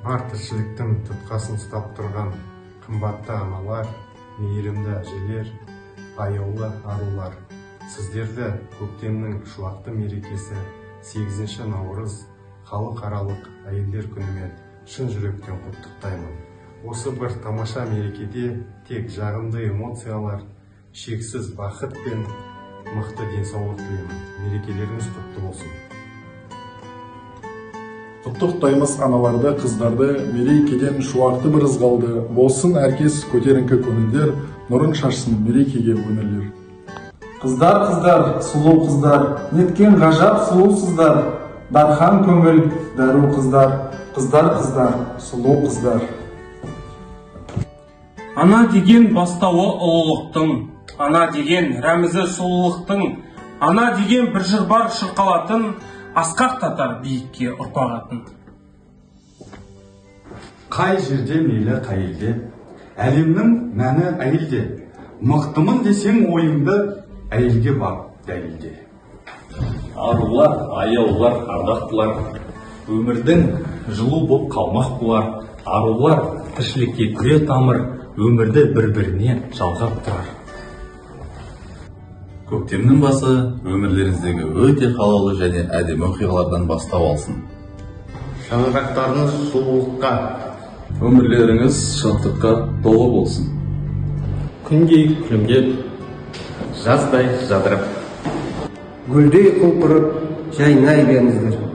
бар тіршіліктің тұтқасын ұстап тұрған қымбатты аналар, мейірімді әжелер, аяулы арулар, сіздерді көктемнің шуақты мерекесі 8 наурыз халықаралық әйелдер күнімен шын жүректен құттықтаймын. Осы бір тамаша мерекеде тек жағымды эмоциялар, шексіз бақыт пен мықты денсаулық тілеймін. Мерекелеріңіз құтты болсын. Құттықтаймыз аналарды, қыздарды, мерекеден шуақты бір ызғалды, болсын әркез көтеріңкі көңілдер, нұрын шашсын мерекеге өнерлер. Қыздар, сұлу қыздар, неткен ғажап сұлусыздар, дархан көңіл, дәру қыздар, қыздар, сұлу қыздар. Ана деген бастауы ұлылықтың, ана деген рәмізі сұлулықтың, ана деген бір жыр бар шырқалатын, асқақтатар биікке ұрпақ атын. Қай жерде мейлі қай елде, әлемнің мәні әйелде. Мықтымын десең ойыңды, әйелге бар дәлелде. Арулар, аяулар, ардақтылар, өмірдің жылу боп қалмақ бұлар. Арулар тіршілікке күре тамыр, өмірді бір-біріне жалғап тұрар. Көктемнің басы өмірлеріңіздегі өте қалаулы және әдемі оқиғалардан бастау алсын. Шаңырақтарыңыз сұлулыққа, Өмірлеріңіз шаттыққа толы болсын. Күндей күлімдеп, жаздай жадырып, гүлдей құлпырып жайнай беріңіздер.